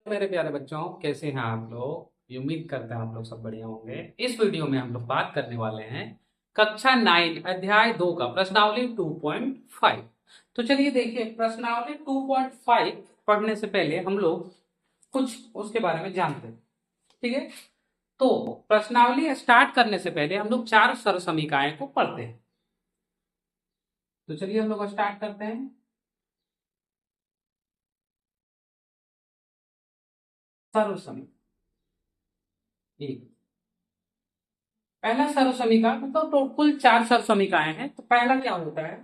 मेरे प्यारे बच्चों, कैसे हैं आप लोग? ये उम्मीद करते हैं आप लोग सब बढ़िया होंगे। इस वीडियो में हम लोग बात करने वाले हैं कक्षा 9 अध्याय 2 का प्रश्नावली 2.5। तो चलिए देखिए, प्रश्नावली 2.5 पढ़ने से पहले हम लोग कुछ उसके बारे में जानते हैं। ठीक है, तो प्रश्नावली स्टार्ट करने से पहले हम लोग चार सर्व समीकरण को पढ़ते हैं। तो चलिए हम लोग स्टार्ट करते हैं। सर्व समीकरण एक, पहला सर्व समीकरण मतलब तो कुल चार सर्व समीकरण हैं। तो पहला क्या होता है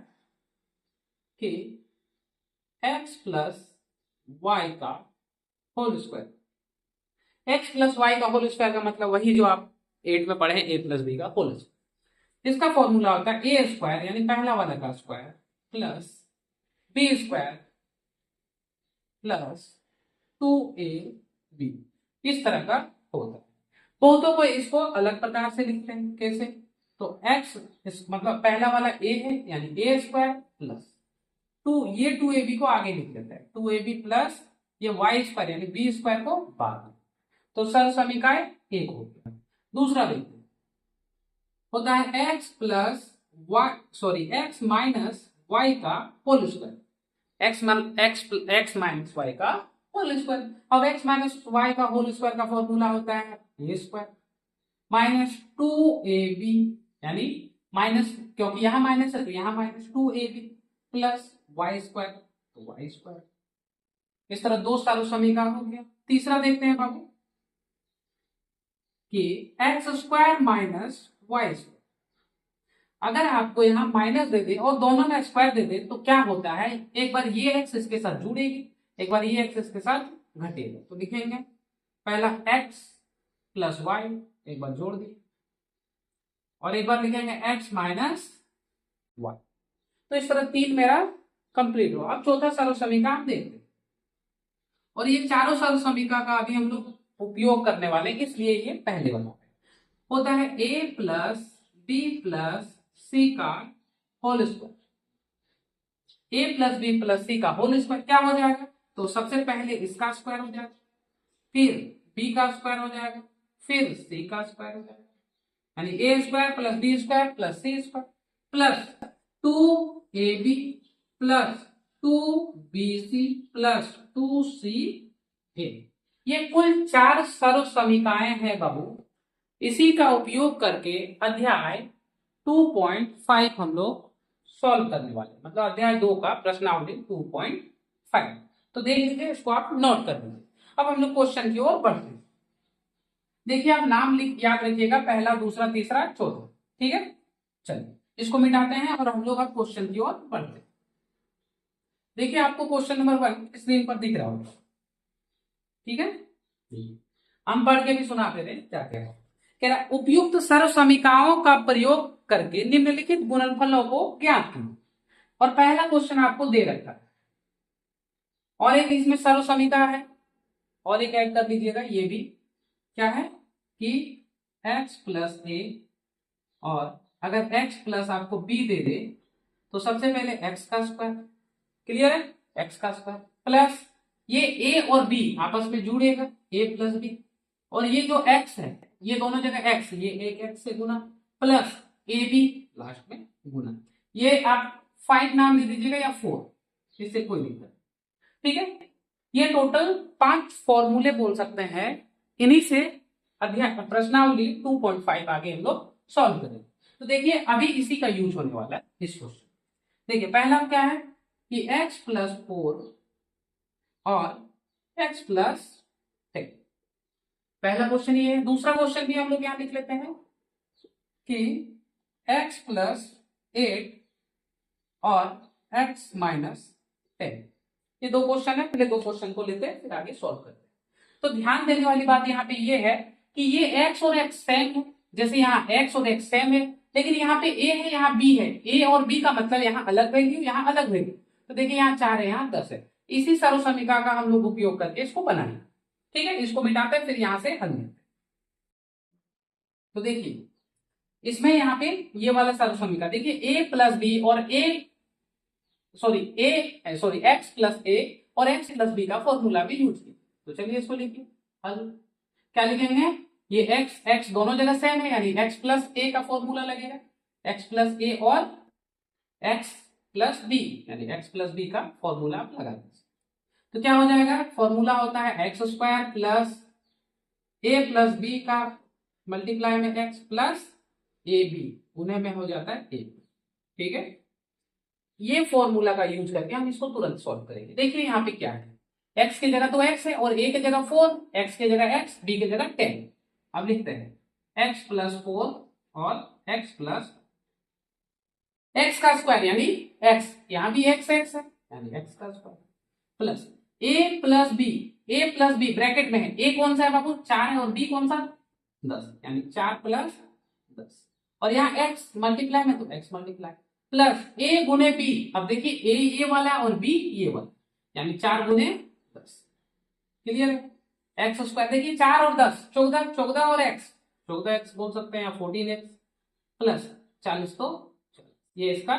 कि x प्लस वाई का whole square. X plus y का होल स्क्वायर का मतलब वही जो आप 8 में पढ़े, ए प्लस बी का होल स्क्वायर। इसका फॉर्मूला होता है ए स्क्वायर यानी पहला वाला का square plus b square plus 2ab, इस तरह का होता है। बहुतों को इसको अलग प्रकार से लिखते हैं। कैसे? तो x मतलब पहला वाला a है यानी ए स्क्वायर प्लस टू, ये 2ab को आगे लिख लेते हैं 2ab प्लस ये वाई स्क्वायर यानी बी स्क्वायर को बाद में। तो सर्व समीकरण एक हो गया। दूसरा देखते हैं, होता है x plus y x minus y का whole square. X minus y का होल स्क्वायर। अब x माइनस वाई का होल स्क्वायर का फॉर्मूला होता है ए स्क्वायर माइनस 2ab यानी माइनस, क्योंकि यहां माइनस है तो यहां minus 2ab plus y square, तो वाई स्क्वायर। इस तरह दो सारों समीकरण हो गया। तीसरा देखते हैं बाबू कि x square minus y square. अगर आपको यहां माइनस दे दे और दोनों में स्क्वायर दे दे तो क्या होता है, एक बार ये एक्स इसके साथ जुड़ेगी, एक बार ये एक्स इसके साथ घटेगा। तो लिखेंगे पहला एक्स प्लस वाई, एक बार जोड़ दिए, और एक बार लिखेंगे एक्स माइनस वाई। तो इस तरह तीन मेरा कंप्लीट हुआ। अब चौथा सर्व समीकरण देखते हैं, और ये चारों सर्व समीकरण का अभी हम लोग उपयोग करने वाले हैं, इसलिए ये पहले वाला होता है ए प्लस बी प्लस सी का होल स्क्वायर। ए प्लस बी प्लस सी का होल स्क्वायर क्या हो जाएगा? तो सबसे पहले इसका स्क्वायर हो जाएगा, फिर बी का स्क्वायर हो जाएगा, फिर सी का स्क्वायर हो जाएगा, यानी a square plus b square plus c square plus 2ab plus 2bc plus 2ca। ये कुल चार सर्व समीकरण है बाबू। इसी का उपयोग करके अध्याय 2.5 हम लोग सॉल्व करने वाले, मतलब अध्याय 2 का प्रश्नावली 2.5। तो देख लीजिए, इसको आप नोट कर लीजिए। अब हम लोग क्वेश्चन की ओर बढ़ते हैं। देखिए, आप नाम लिख याद रखिएगा, पहला दूसरा तीसरा चौथा। ठीक है, चलिए इसको मिटाते हैं और हम लोग अब क्वेश्चन की ओर बढ़ते हैं। देखिए, आपको क्वेश्चन नंबर 1 स्क्रीन पर दिख रहा होगा। ठीक है, हम पढ़ के भी सुनाते रहे क्या कह रहा है। कह रहा उपयुक्त सर्व समीकरणों का प्रयोग करके निम्नलिखित गुणनफलों को ज्ञात कीजिए। और पहला क्वेश्चन आपको दे रखा है, और एक इसमें सर्व समीकरण है, और एक ऐड कर लीजिएगा, ये भी क्या है कि x प्लस ए, और अगर x प्लस आपको b दे दे तो सबसे पहले x का स्क्वायर, क्लियर है, x का स्क्वायर प्लस ये a और b आपस में जुड़ेगा a प्लस b, और ये जो x है ये दोनों जगह x, ये एक x से गुना प्लस ab लास्ट में गुना। ये आप 5 नाम दे दीजिएगा या 4, इससे कोई दिक्कत। ठीक है, ये टोटल 5 फॉर्मूले बोल सकते हैं। इन्हीं से अध्याय प्रश्नावली 2.5 आगे हम लोग सॉल्व करेंगे। तो देखिए, अभी इसी का यूज होने वाला है इस क्वेश्चन। देखिए, पहला क्या है कि x प्लस 4 और x प्लस 10, पहला क्वेश्चन ये है। दूसरा क्वेश्चन भी हम लोग यहां लिख लेते हैं कि x प्लस 8 और x माइनस 10। ये दो क्वेश्चन है, पहले दो क्वेश्चन को लेते हैं फिर आगे सॉल्व करते हैं। तो ध्यान देने वाली बात यहाँ पे ये है कि ये x और x सेम है, जैसे यहाँ x और x सेम है, लेकिन यहाँ पे a है यहाँ b है। a और b का मतलब यहाँ अलग वैल्यू यहाँ अलग वैल्यू। तो देखिए, यहाँ 4 है यहाँ 10 है। इसी सर्व समीकरण का हम लोग उपयोग करके इसको बनाएंगे। ठीक है, इसको मिटाते हैं फिर यहाँ से हल लेते हैं। तो देखिए, इसमें यहाँ पे ये वाला सर्व समीकरण देखिए, a प्लस बी और एक्स प्लस ए और एक्स प्लस बी का फॉर्मूला भी यूज किया। तो चलिए इसको लिखिए हल। क्या लिखेंगे, ये x दोनों जगह सेम है, यानी x प्लस ए का फॉर्मूला लगेगा, x प्लस ए और x प्लस बी, यानी x प्लस बी का फॉर्मूला आप लगा दीजिए। तो क्या हो जाएगा, फॉर्मूला होता है x square plus a plus b का मल्टीप्लाई में x प्लस ए बी, उन्हें में हो जाता है ए। ठीक है, ये फॉर्मूला का यूज करके हम इसको तुरंत सॉल्व करेंगे। देखिए यहाँ पे क्या है, x की जगह तो x है और a की जगह 4, x की जगह x, b की जगह 10। अब लिखते हैं x प्लस 4 और x प्लस x का स्क्वायर यानी x, यहाँ भी x है यानी x का square plus a plus b bracket में है, a कौन सा है बाबू 4 है और b कौन सा 10, यानी 4 प्लस 10, और यहाँ x मल्टीप्लाई में तो x मल्टीप्लाई प्लस a गुने b। अब देखिए a ये वाला और b ये वाला, यानी 4 गुने 10। क्लियर है, एक्स स्क्वायर देखिए 4 और 10 14 और x 14x बोल सकते हैं या 14x प्लस 40, तो ये इसका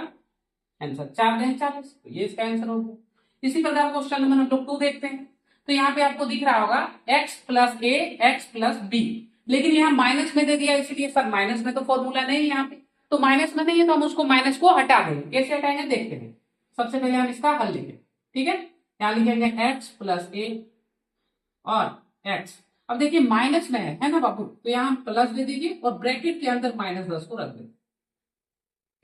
आंसर 4 दें 40, तो ये इसका आंसर हो गया। इसी प्रकार क्वेश्चन नंबर हम लोग 2 देखते हैं। तो यहाँ पे आपको दिख रहा होगा x प्लस ए एक्स प्लस बी, लेकिन यहाँ माइनस में दे दिया, इसीलिए सर माइनस में तो फॉर्मूला नहीं है यहाँ पे, तो माइनस में नहीं है तो हम उसको माइनस को हटा देंगे। कैसे हटाएंगे देखते हैं। सबसे पहले हम इसका हल लिखेंगे। ठीक है, यहाँ लिखेंगे x प्लस ए और x। अब देखिए माइनस में है ना बाबू, तो यहाँ प्लस दे दीजिए और ब्रैकेट के अंदर -10 को रख दें।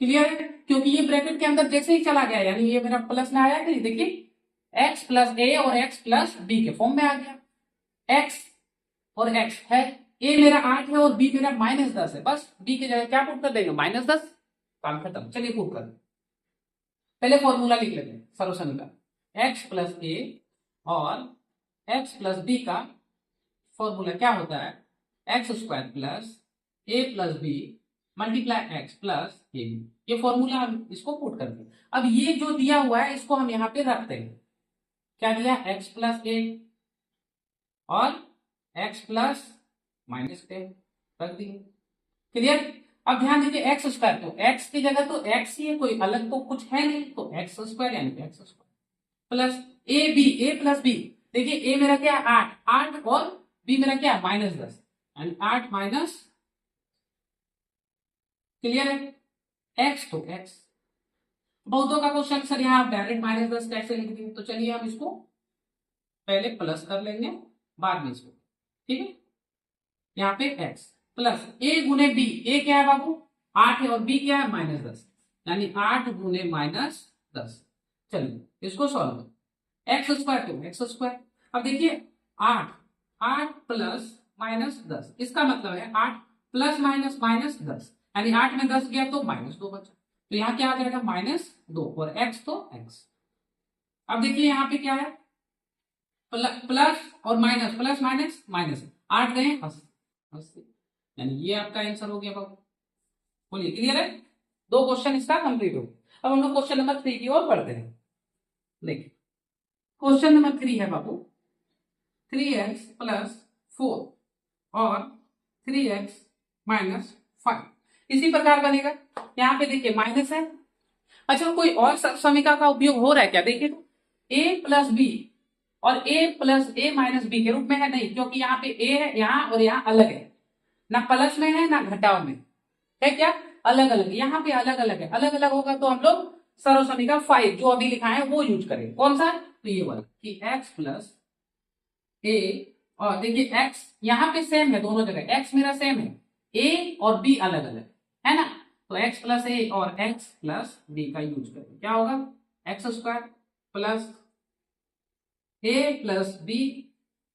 क्लियर है, क्योंकि ये ब्रैकेट के अंदर जैसे ही चला गया यानी ये मेरा प्लस में आया कि देखिए x प्लस ए और x प्लस बी के फॉर्म में आ गया। x और x है, a मेरा 8 है और b मेरा -10 है, बस b की जगह क्या पुट कर देंगे -10, काम खत्म। चलिए पुट कर, पहले फॉर्मूला लिख लेते हैं सॉल्यूशन का, x प्लस ए और x प्लस बी का फॉर्मूला क्या होता है, x square plus a plus b multiply x plus a b. ये फॉर्मूला हम इसको पुट करते हैं। अब ये जो दिया हुआ है इसको हम यहाँ पे रखते हैं। क्या दिया, एक्स प्लस ए और एक्स प्लस -10 रख दिए। क्लियर, अब ध्यान दीजिए एक्स स्क्वायर, तो एक्स की जगह तो एक्स ही है, कोई अलग तो कुछ है नहीं, तो एक्स स्क्वायर यानी x square plus a plus B. देखिए a मेरा क्या है 8 और b मेरा क्या है -10, यानी 8 माइनस, क्लियर है, x तो x। बहुतों का क्वेश्चन सर यहाँ आप डायरेक्ट -10 कैसे लिख देंगे, तो चलिए हम इसको पहले प्लस कर लेंगे बाद में इसको। ठीक है, यहाँ पे x प्लस a गुने b, a क्या है बाबू 8 है और b क्या है -10, यानी 8 गुने -10। चलिए इसको सॉल्व करो, एक्स स्क्वायर तो एक्स स्क्वायर। अब देखिए 8 प्लस -10, इसका मतलब है 8 प्लस -10, यानी 8 में 10 गया तो -2 बचा, तो यहाँ क्या आ जाएगा -2 और x तो x। अब देखिए यहाँ पे क्या है प्लस और माइनस, प्लस माइनस माइनस, 8 गए 80, यानी ये आपका आंसर हो गया बाबू। बोलिए क्लियर है, 2 क्वेश्चन इसका कंप्लीट हो। अब हम लोग क्वेश्चन नंबर 3 की ओर बढ़ते हैं। देखिए क्वेश्चन नंबर 3 है बाबू 3x प्लस 4 और 3x माइनस 5 इसी प्रकार बनेगा। यहाँ पे देखिए माइनस है। अच्छा कोई और समीकरण का उपयोग हो रहा है क्या, देखिए तो a प्लस बी और a plus a minus b के रूप में है नहीं, क्योंकि यहाँ पे a है यहाँ और यहाँ अलग है, ना प्लस में है ना घटाव में है, क्या अलग अलग, यहाँ पे अलग अलग है। अलग अलग होगा तो हम लोग सर्व समीकरण 5 जो अभी लिखा है वो यूज करेंगे। कौन सा, तो ये वाला कि x प्लस ए, और देखिए x यहाँ पे सेम है दोनों जगह, x मेरा सेम है, a और b अलग अलग है ना, तो x प्लस ए और x प्लस b का यूज करेंगे। क्या होगा x square plus a plus b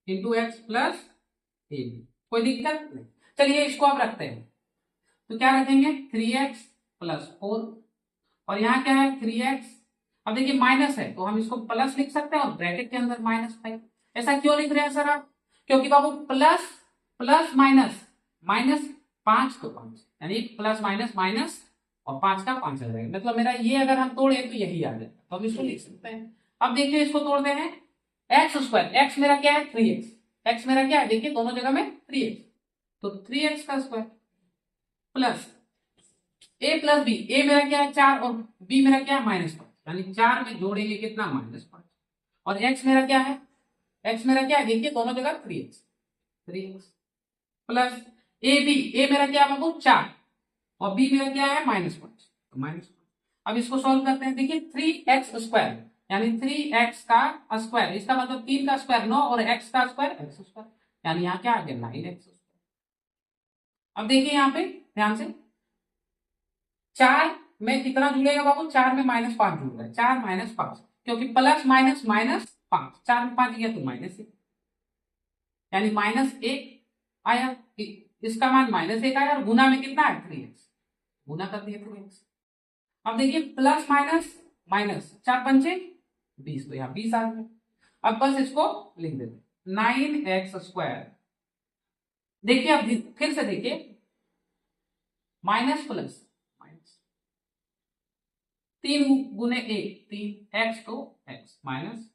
into x plus a b. कोई दिक्कत नहीं, चलिए इसको आप रखते हैं, तो क्या रखेंगे 3x प्लस 4 और यहाँ क्या है 3x। अब देखिए माइनस है तो हम इसको प्लस लिख सकते हैं और ब्रैकेट के अंदर -5। ऐसा क्यों लिख रहे हैं सर आप, क्योंकि बाबू प्लस प्लस माइनस माइनस 5 तो 5, यानी प्लस माइनस माइनस और 5 का 5 आ जाएगा, मतलब मेरा ये अगर हम तोड़े तो यही आ जाएगा, तो हम इसको लिख सकते हैं। अब देखिए इसको तोड़ते हैं, एक्स स्क्वायर, एक्स मेरा क्या है 3x, एक्स मेरा क्या है देखिए दोनों जगह में 3x, तो 3x का square plus a plus b, a मेरा क्या है 4 और b मेरा क्या है -5, यानी 4 में जोड़ेंगे कितना -5, और x मेरा क्या है एक्स मेरा क्या है देखिए दोनों जगह 3x प्लस ए मेरा क्या है बाबू 4 और बी मेरा क्या है -5 तो -5। अब इसको सॉल्व करते हैं देखिए 3x² यानी 3x का स्क्वायर, इसका मतलब 3 का स्क्वायर 9 और x का स्क्वायर x², यानी यहाँ क्या आ गया 9x²। अब देखिए यहाँ पे ध्यान से 4 में कितना जुड़ेगा बाबू, 4 में -5 जुड़ रहा है, 4 - 5 क्योंकि प्लस माइनस -5, 4 में 5 गया तो -1 यानी -1 आया, इसका मान -1 आया और गुना में कितना है 3x, गुना कर दिया 3x। अब देखिए प्लस माइनस माइनस 4 पंचे 20 तो यहाँ 20 आ गया। अब बस इसको लिख देते 9x²। देखिए अब फिर से देखिए माइनस प्लस माइनस 3 गुने 1 3x तो x माइनस,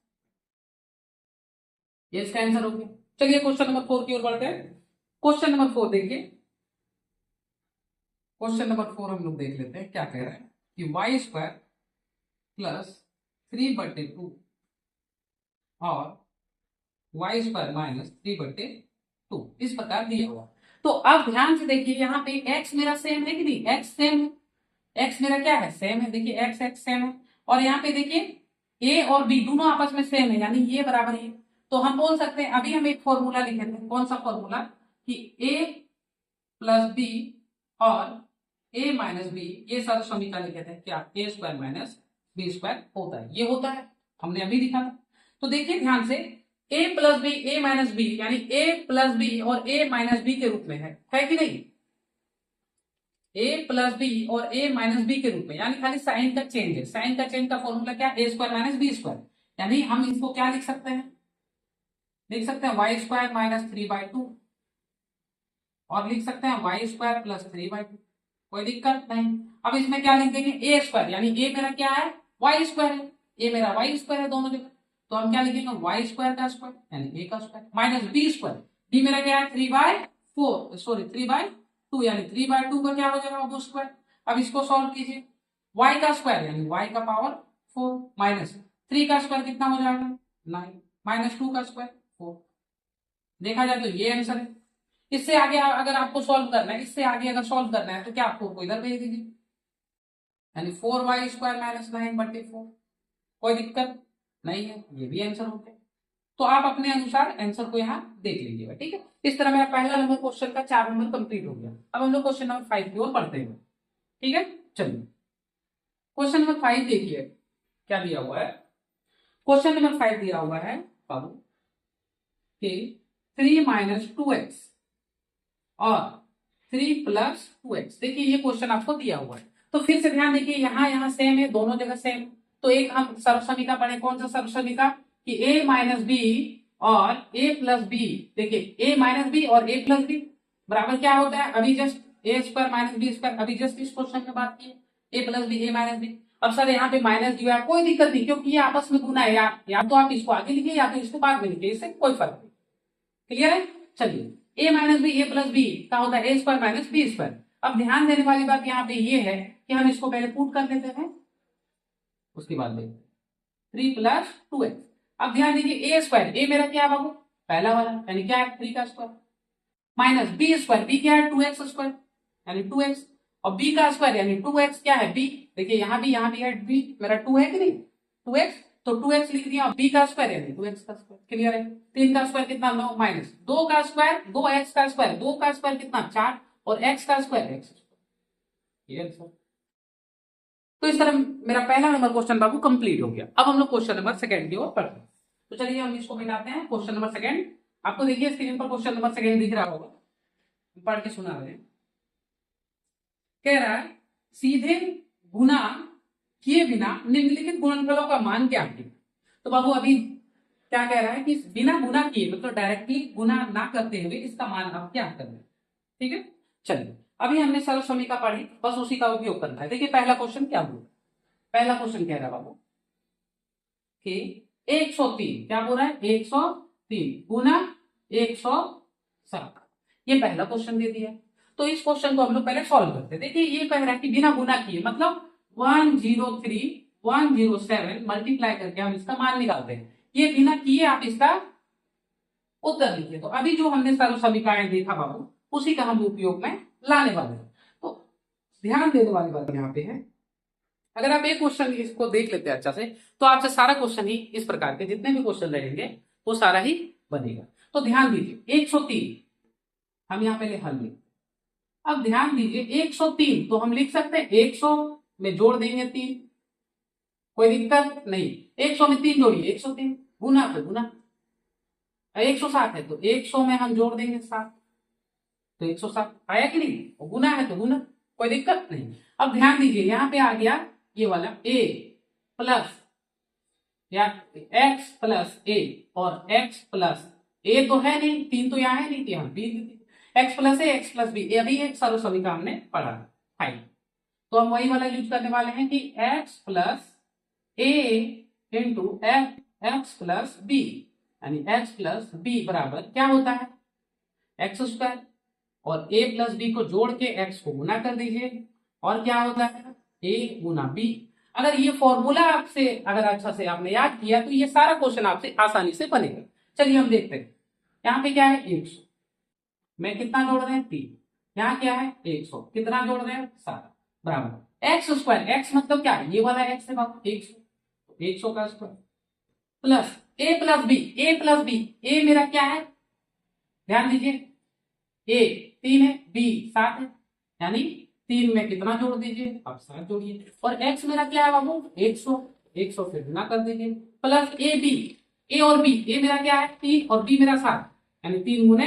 ये इसका आंसर हो गया। चलिए क्वेश्चन नंबर 4 की ओर बढ़ते हैं। क्वेश्चन नंबर 4 देखिए, क्वेश्चन नंबर 4 हम लोग देख लेते हैं क्या कह रहा है कि y² प्लस 3/2 और y² माइनस 3/2 इस प्रकार दिया हुआ। तो अब ध्यान से देखिए यहाँ पे x मेरा सेम है कि नहीं, x सेम है, x मेरा क्या है सेम है, देखिए x सेम है और यहाँ पे देखिए a और b दोनों आपस में सेम है यानी ये बराबर है। तो हम बोल सकते हैं, अभी हम एक फॉर्मूला लिखे थे, कौन सा फॉर्मूला कि a प्लस b और a माइनस बी, ये सारा समीकरण लिखे थे क्या a² माइनस b² होता है, ये होता है हमने अभी लिखा था। तो देखिए ध्यान से a plus b a minus b यानी a प्लस बी और a माइनस बी के रूप में है कि नहीं, a प्लस बी और a माइनस बी के रूप में, यानी खाली साइन का चेंज है। साइन का चेंज का फॉर्मूला क्या a² माइनस b², यानी हम इसको क्या लिख सकते हैं, लिख सकते हैं y² माइनस 3/2 और लिख सकते हैं y² प्लस 3/2, कोई दिक्कत नहीं। अब इसमें क्या लिख देंगे a² यानी a मेरा क्या है y² है, a मेरा y² है दोनों जगह, तो हम क्या लिखेंगे y² का स्क्वायर यानी a का स्क्वायर माइनस b², b मेरा क्या है 3/4 सॉरी 3/2 यानी 3/2 का क्या हो जाएगा वो स्क्वायर। अब इसको सॉल्व कीजिए, y का स्क्वायर यानी y का पावर 4 माइनस 3 का स्क्वायर कितना हो जाएगा 9 माइनस 2 का स्क्वायर 4, देखा जाए तो ये आंसर है। इससे आगे अगर आपको सॉल्व करना है, इससे आगे अगर सॉल्व करना है तो क्या आपको को इधर भेज दीजिए यानी 4y² माइनस 9/4, कोई दिक्कत नहीं है, ये भी आंसर हो गया। तो आप अपने अनुसार आंसर को यहाँ देख लीजिएगा, ठीक है। इस तरह मेरा पहला नंबर क्वेश्चन का 4 नंबर कंप्लीट हो गया। अब हम लोग क्वेश्चन नंबर 5 की ओर बढ़ते हैं, ठीक है। चलिए क्वेश्चन नंबर 5 देखिए क्या दिया हुआ है। क्वेश्चन नंबर 5 दिया हुआ है बाबू कि 3 - 2x और 3 + 2x, देखिए ये क्वेश्चन आपको दिया हुआ है। तो फिर से ध्यान देखिए यहाँ सेम है, दोनों जगह सेम। तो एक हम सर्वसमीका पढ़े, कौन सा सर्वसमीका कि a माइनस बी और a प्लस बी, देखिए a माइनस बी और a प्लस बी बराबर क्या होता है, अभी जस्ट a² माइनस b², अभी जस्ट इस क्वेश्चन में बात की a plus b a minus b. अब सर यहाँ पे माइनस दिया है, कोई दिक्कत नहीं क्योंकि ये आपस में गुना है, या तो आप इसको आगे लिखिए या तो इसको बाद में लिखिए, इससे कोई फर्क नहीं। क्लियर है। चलिए a minus b a plus b का होता है a² माइनस b²। अब ध्यान देने वाली बात यहाँ पे ये है कि हम इसको पहले पुट कर लेते हैं, उसके बाद देखते 3 + 2x। अब ध्यान दीजिए a² a मेरा क्या है बाबू पहला वाला यानी क्या है 3 का स्क्वायर माइनस b² b क्या है 2x² यानी 2x और b का स्क्वायर यानी 2x क्या है b, देखिए यहाँ भी है b मेरा 2 है कि नहीं 2x, तो 2x लिख दिया और b का स्क्वायर यानी 2x का स्क्वायर। क्लियर है। 3 का स्क्वायर कितना 9 माइनस 2 का स्क्वायर 2x का स्क्वायर, 2 का स्क्वायर कितना 4 और x का स्क्वायर x। Clear sir. तो इस तरह मेरा पहला नंबर क्वेश्चन बाबू कंप्लीट हो गया। अब हम लोग क्वेश्चन नंबर 2 की ओर बढ़ते हैं। तो चलिए हम इसको मिलाते हैं। क्वेश्चन नंबर 2 आपको देखिए स्क्रीन पर क्वेश्चन नंबर 2 दिख रहा होगा, पढ़ के सुना रहे हैं। कह रहा है सीधे गुना किए बिना निम्नलिखित गुणनफलों का मान क्या है। तो बाबू अभी क्या कह रहा है कि बिना गुना किए मतलब डायरेक्टली गुना ना करते हुए इसका मान आप क्या करना है, ठीक है। चलिए अभी हमने सरल समीका पढ़ी, बस उसी का उपयोग करना है। देखिए पहला क्वेश्चन क्या बोल, पहला क्वेश्चन कह रहा है बाबू कि 103 क्या बोल रहा है 103 गुना 107, ये पहला क्वेश्चन दे दिया। तो इस क्वेश्चन को हम लोग पहले सॉल्व करते हैं। देखिए ये कह रहा है कि बिना गुना किए मतलब 103 107 मल्टीप्लाई करके हम इसका मान निकालते हैं। ये बिना किए आप इसका उत्तर लिखिए। तो अभी जो हमने सर्वसमीकरण देखा बाबू, उसी का हम उपयोग में लाने वाले हैं। तो ध्यान देने वाली बात यहाँ पे है, अगर आप एक क्वेश्चन इसको देख लेते हैं अच्छा से, तो आपसे सारा क्वेश्चन ही इस प्रकार के जितने भी क्वेश्चन रहेंगे वो सारा ही बनेगा। तो ध्यान दीजिए 103 हम यहाँ पे हल लिख, अब ध्यान दीजिए 103 तो हम लिख सकते हैं 100 में जोड़ देंगे 3, कोई दिक्कत नहीं। 100 में 3 जोड़िए 103, गुना पे गुना। 107 है तो 100 में हम जोड़ देंगे 7, तो 107 आया कि नहीं, और गुना है तो गुना, कोई दिक्कत नहीं। अब ध्यान दीजिए यहाँ पे आ गया ये वाला a प्लस या x प्लस a, और x प्लस a तो है नहीं, 3 तो यहाँ है नहीं, यहाँ b, x plus a x plus b, अभी एक सर्वसमीकरण हमने पढ़ा फाइन। तो हम वही वाला यूज करने वाले हैं कि x plus a into x plus b, यानी x प्लस बी बराबर क्या होता है एक्स स्क्वायर, और a प्लस बी को जोड़ के x को गुना कर दीजिए, और क्या होता है a गुना b। अगर ये फॉर्मूला आपसे अगर अच्छा से आपने याद किया तो ये सारा क्वेश्चन आपसे आसानी से बनेगा। चलिए हम देखते हैं, यहाँ पे क्या है 100 में कितना जोड़ रहे हैं 3, यहाँ क्या है 100 कितना जोड़ रहे हैं 7, बराबर एक्स स्क्वायर, एक्स मतलब क्या है ये वाला एक्स है बाबू 100, 100 का square plus a plus b, a plus b, a मेरा क्या है ध्यान दीजिए a 3 है, b 7 है, यानी 3 में कितना जोड़ दीजिए अब 7 जोड़िए, और x मेरा क्या है बाबू 100, 100 से गुना कर दीजिए, प्लस ए बी, a और b, a मेरा क्या है 3 और b मेरा 7, यानी 3 गुने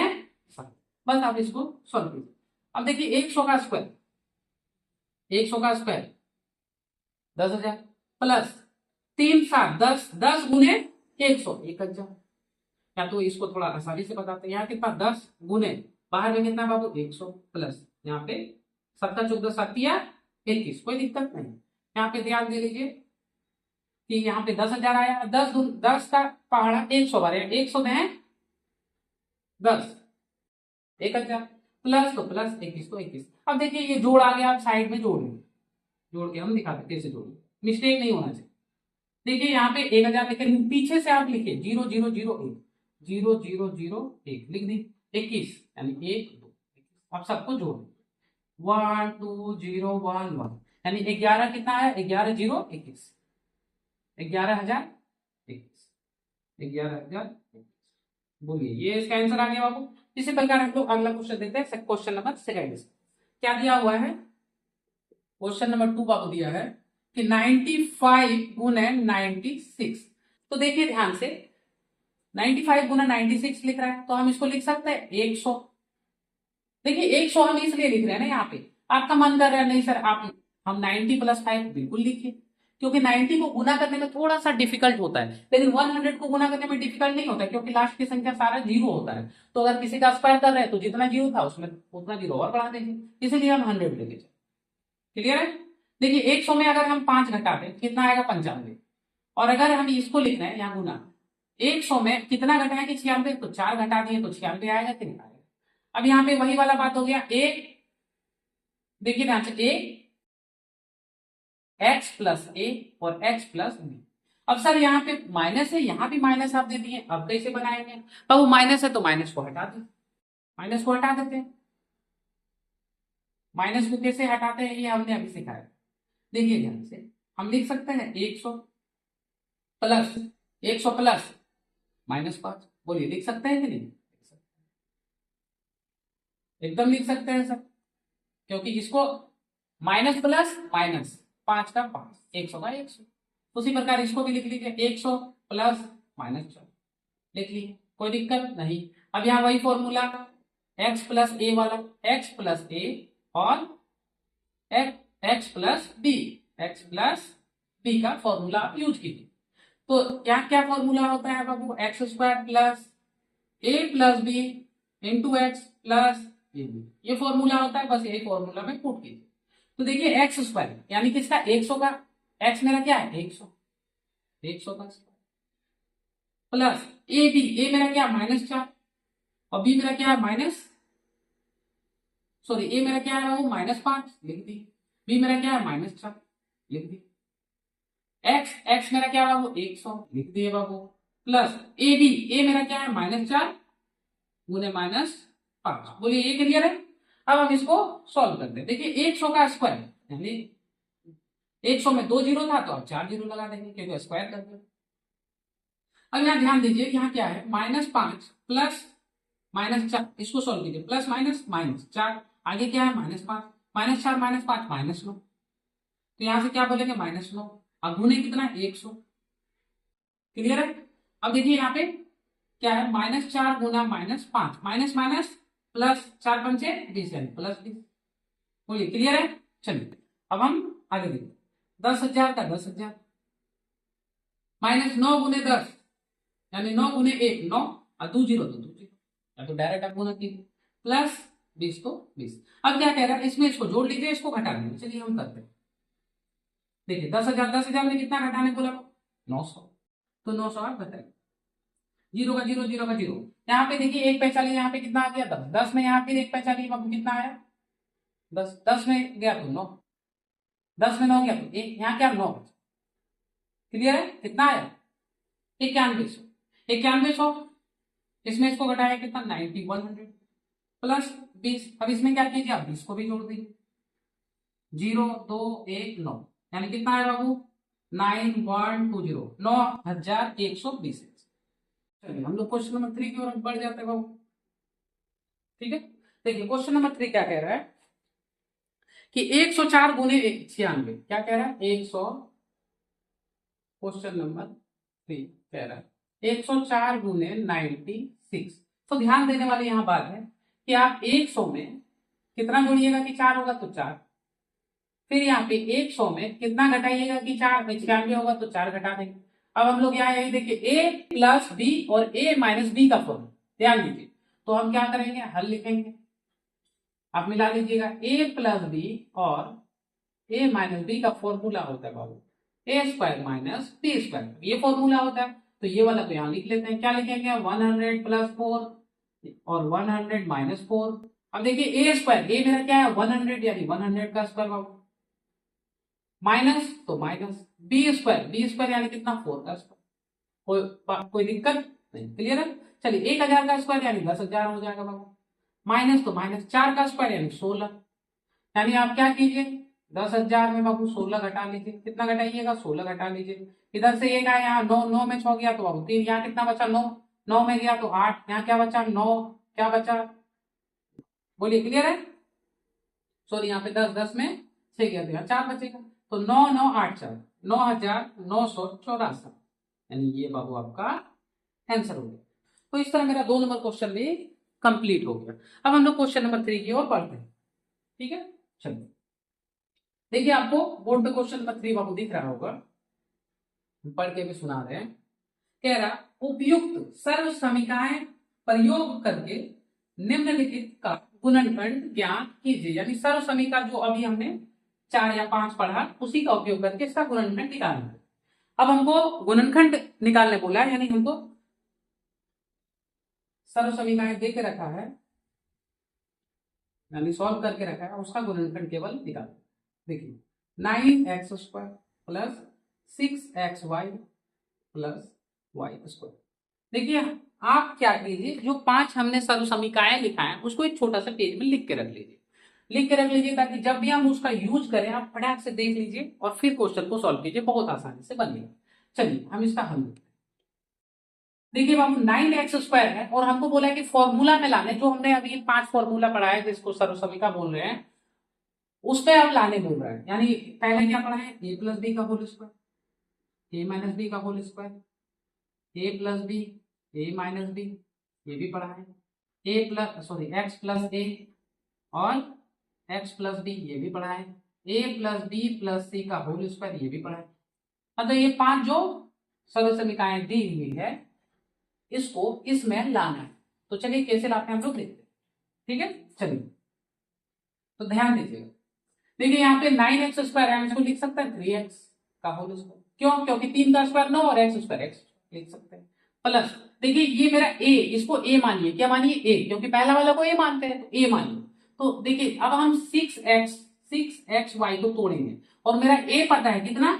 7। बस आप इसको सॉल्व कीजिए। अब देखिए 100 का स्क्वायर, 100 का स्क्वायर 10,000 प्लस 3 7 10, 10 गुने 100 1000, या तो इसको थोड़ा आसानी से बताते हैं, यहाँ कितना 10 गुने बाहर में कितना बाबू 100 प्लस यहाँ पे 7 14 7 21, कोई दिक्कत नहीं। यहाँ पे ध्यान दे लीजिए कि यहाँ पे 10,000 आया, 10 का पहाड़ा 100 बार 100 में 10 1000 प्लस तो प्लस 21 तो 21। अब देखिए ये जोड़ आ गया, आप साइड में जोड़ेंगे, जोड़ के हम दिखाते कैसे जोड़ेंगे, मिस्टेक नहीं होना चाहिए। देखिए यहाँ पे 1000 लिखे, पीछे से आप लिखिए 0 0 0 1 0 0 0 1 लिख दी, 21 यानी 1 2, अब सबको जोड़ 1 2 0 1 1, यानी 11 कितना है 11 0 21, 11,021, 11,021। बोलिए ये इसका आंसर आ गया बाबू। इसी प्रकार हम लोग अगला क्वेश्चन देखते हैं, क्वेश्चन नंबर 2 क्या दिया हुआ है, क्वेश्चन नंबर 2 बाबू दिया है कि 95 गुने 96। तो देखिए ध्यान से 95 गुना 96 लिख रहा है, तो हम इसको लिख सकते हैं 100। देखिए 100 हम इसलिए लिख रहे हैं ना, यहाँ पे आपका मन कर रहा है नहीं सर आप हम 90 प्लस 5 बिल्कुल लिखिए, क्योंकि 90 को गुना करने में थोड़ा सा डिफिकल्ट होता है, लेकिन 100 को गुना करने में डिफिकल्ट नहीं होता, क्योंकि लास्ट की संख्या सारा जीरो होता है। तो अगर किसी का स्क्वायर कर रहे हैं तो जितना जीरो था उसमें उतना जीरो और बढ़ा देंगे, इसीलिए हम 100 लेके चले। क्लियर है। देखिए 100 में अगर हम 5 घटा दें कितना आएगा 95, और अगर हम इसको लिख रहे हैं यहाँ गुना 100 में कितना घटाएंगे 96, तो 4 घटा दिए तो 96 आएगा कि नहीं आएगा। अब यहाँ पे वही वाला बात हो गया a, देखिए ध्यान से a x प्लस a और x प्लस b। अब सर यहाँ पे माइनस है, यहाँ भी माइनस आप दे दिए, अब कैसे बनाएंगे, अब वो माइनस है तो माइनस को हटा दें, माइनस को हटा देते हैं। माइनस को कैसे हटाते हैं ये हमने अभी सिखाया। देखिए ध्यान से हम लिख सकते हैं 100 प्लस -5, बोलिए लिख सकते हैं कि नहीं, एकदम लिख सकते हैं सर, क्योंकि इसको माइनस प्लस माइनस 5 का 5, 100 का 100। उसी प्रकार इसको भी लिख लीजिए 100 प्लस -4 लिख लीजिए, कोई दिक्कत नहीं। अब यहाँ वही फॉर्मूला x प्लस ए वाला, x प्लस ए और x प्लस बी का फॉर्मूला आप यूज कीजिए। तो क्या क्या फॉर्मूला होता है बाबू, x square plus a plus b into x plus ये फॉर्मूला होता है, बस यही फॉर्मूला में पुट कीजिए। तो देखिए एक्स स्क्वायर यानी किसका 100 का, एक्स मेरा क्या है 100, 100 का square plus a B, a मेरा क्या -4 और बी मेरा क्या है ए मेरा क्या है वो -5 लिख दी, बी मेरा क्या है -4 लिख दी, एक्स मेरा क्या है वो 100 लिख दिए बाबू, प्लस ए बी, ए मेरा क्या है -4 गुने -5। बोलिए ये क्लियर है। अब हम इसको सॉल्व करते हैं। देखिए 100 का स्क्वायर यानी 100 में 2 जीरो था तो आप 4 जीरो लगा देंगे क्योंकि स्क्वायर कर दो। अब यहाँ ध्यान दीजिए यहाँ क्या है -5 प्लस -4, इसको सॉल्व कीजिए प्लस -4, आगे क्या है -5, -4 -5 -9, तो यहां से क्या बोलेंगे -9 और गुने कितना 100। क्लियर है। अब देखिए यहाँ पे क्या है -4 गुना -5 माइनस माइनस प्लस 4 पंचे 20 यानी +20। बोलिए क्लियर है। चलिए अब हम आगे देखिए 10,000 का 10,000 -9 गुने 10 यानी 9 गुने 1 9 और 2 जीरो तो 2 जीरो, या तो डायरेक्ट आप गुना कीजिए प्लस 20 तो 20। अब क्या कह रहा है इसमें इसको जोड़ लीजिए इसको घटा लीजिए। चलिए हम करते हैं। देखिए 10,000 में कितना घटाने बोला 900, तो 900 आप घटाइए। जीरो का जीरो जीरो का जीरो, यहाँ पे देखिए एक पैसा लिया यहाँ पे कितना आ गया 10, 10 में यहाँ फिर एक पैसा लिया बाबू कितना आया 10, 10 में गया तो 9, 10 में 9 गया तो एक, यहाँ क्या 9। क्लियर है। कितना आया 9100। इसमें इसको घटाया कितना 9100 प्लस 20। अब इसमें क्या कीजिए आप 20 को भी जोड़ दीजिए 0 2 1 9 यानी कितना है बाबू 9120 9120। चलिए हम लोग क्वेश्चन नंबर 3 की ओर बढ़ जाते हैं बाबू। ठीक है। देखिए क्वेश्चन नंबर 3 क्या कह रहा है कि 104 गुने 96, क्या कह रहा है 100, क्वेश्चन नंबर 3 कह रहा है 104 गुने 96। तो ध्यान देने वाली यहाँ बात है कि आप 100 में कितना जोड़िएगा कि 4 होगा तो 4, फिर यहाँ पे 100 में कितना घटाइएगा कि 4, 95 होगा तो 4 घटा देंगे। अब हम लोग यहाँ यही देखिए a प्लस बी और a माइनस बी का फॉर्मूला ध्यान दीजिए, तो हम क्या करेंगे हल लिखेंगे। आप मिला लीजिएगा a प्लस बी और a माइनस बी का फॉर्मूला होता है बाबू a square minus b square, ये फॉर्मूला होता है। तो ये वाला तो यहाँ लिख लेते हैं, क्या लिखेंगे 100 प्लस 4 और 100 माइनस 4। अब देखिए a स्क्वायर, a मेरा क्या है 100 यानी 100 का स्क्वायर बाबू, माइनस तो माइनस बी स्क्वायर यानी कितना 4 का स्क्वायर। कोई दिक्कत नहीं। क्लियर है। चलिए 1000 का स्क्वायर यानी 10,000 हो जाएगा बाबू, माइनस तो माइनस 4 का स्क्वायर यानी 16, यानी आप क्या कीजिए 10,000 में बाबू 16 घटा लीजिए। कितना घटाइएगा 16 घटा लीजिए। इधर से एक आया यहाँ 9, 9 में 6 गया तो बाबू 3, यहाँ कितना बचा 9, 9 में गया तो 8, यहाँ क्या बचा 9, क्या बचा बोलिए क्लियर है। सॉरी यहाँ पे 10, 10 में 6 गया तो यहाँ 4 बचेगा, तो 9 9 8 4 9,984, यानी ये बाबू आपका आंसर हो गया। तो इस तरह मेरा 2 नंबर क्वेश्चन भी कंप्लीट हो गया। अब हम लोग क्वेश्चन नंबर 3 की ओर बढ़ते हैं। ठीक है। चलिए देखिए आपको बोर्ड पे क्वेश्चन नंबर 3 बाबू दिख रहा होगा, पढ़ के भी सुना रहे हैं। कह रहा उपयुक्त सर्व समीकरण प्रयोग करके निम्नलिखित का गुणनखंड ज्ञात कीजिए, यानी सर्व समीकरण जो अभी हमने 4 या 5 पढ़ा उसी का उपयोग करके इसका गुणनखंड निकालना है। अब हमको गुणनखंड निकालने बोला है, यानी हमको सर्व समीकरण दे के रखा है यानी सॉल्व करके रखा है, उसका गुणनखंड केवल निकाल। देखिए 9x² plus 6xy plus y square. देखिए आप क्या कीजिए जो 5 हमने सर्व समीकरण लिखा है उसको एक छोटा सा पेज में लिख के रख लीजिए, ताकि जब भी हम उसका यूज करें आप फटाक से देख लीजिए और फिर क्वेश्चन को सॉल्व कीजिए, बहुत आसानी से बनेगा। चलिए हम इसका हल देखते हैं। देखिए बाबू 9x² है और हमको बोला है कि फॉर्मूला में लाने, जो हमने अभी 5 फॉर्मूला पढ़ा है जिसको सर्व समीकरण बोल रहे हैं उस पे आप लाने बोल रहे हैं। यानी पहले क्या पढ़ा है a प्लस बी का whole square, a minus b का whole square, a plus b a minus b, ये भी पढ़ा है, x प्लस a और x प्लस बी ये भी पढ़ा है, a plus b plus c का होल स्क्वायर ये भी पढ़ा है। मतलब ये 5 जो सर्व समीकरण दी हुई है इसको इसमें लाना है। तो चलिए कैसे लाते हैं हम लोग देखते हैं। ठीक है। चलिए तो ध्यान दीजिएगा। देखिए यहाँ पे 9x² है, इसको लिख सकते हैं 3x का होल स्क्वायर, क्यों क्योंकि 3 का स्क्वायर 9 और x² x लिख सकते हैं, प्लस देखिए ये मेरा a, इसको a मानिए, क्या मानिए a, क्योंकि पहला वाला को a मानते हैं तो a मानिए। तो देखिए अब हम 6xy को तोड़ेंगे और मेरा a पता है कितना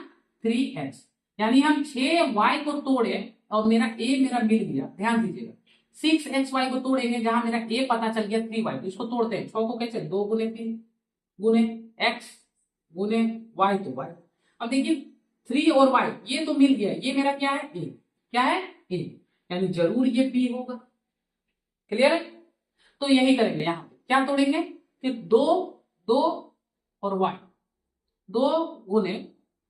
3x, यानी हम 6y को तोड़े और मेरा a मेरा मिल गया। ध्यान दीजिएगा 6xy को तोड़ेंगे, जहां मेरा a पता चल गया 3y, तो इसको तोड़ते हैं। 6 को कैसे, 2 गुने 3 गुने x गुने y, तो y। अब देखिए 3 और y ये तो मिल गया, ये मेरा क्या है, a, क्या है, a, यानी जरूर ये b होगा। क्लियर है? तो यही करेंगे, यहां क्या तोड़ेंगे, फिर 2 2 और y, 2 गुने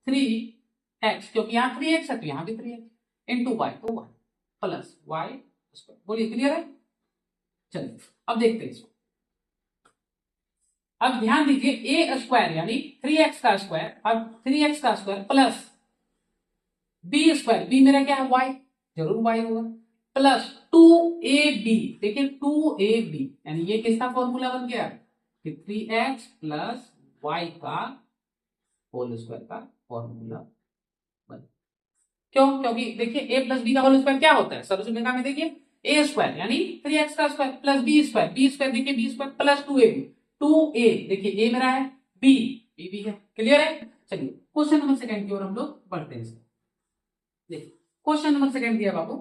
3x, क्योंकि यहाँ 3x है तो यहाँ भी 3x, इंटू y, तो y प्लस y। बोलिए क्लियर है? चलिए अब देखते हैं इसको। अब ध्यान दीजिए a स्क्वायर यानी 3x का स्क्वायर, अब 3x का square plus b square, b मेरा क्या है, y, जरूर y होगा, प्लस 2ab, देखिए 2ab, यानी ये किसका फॉर्मूला बन गया, कि 3x प्लस y का होल स्क्वायर का फॉर्मूला बन। क्यों? क्योंकि देखिए a प्लस बी का होल स्क्वायर क्या होता है, सरसुमेगा में देखिए a स्क्वायर यानी 3x का स्क्वायर प्लस b स्क्वायर, देखिए b square plus 2ab, 2a देखिए a मेरा है, b भी है। क्लियर है? चलिए क्वेश्चन नंबर सेकंड की ओर हम लोग बढ़ते हैं। देखिए क्वेश्चन नंबर सेकंड दिया बाबू,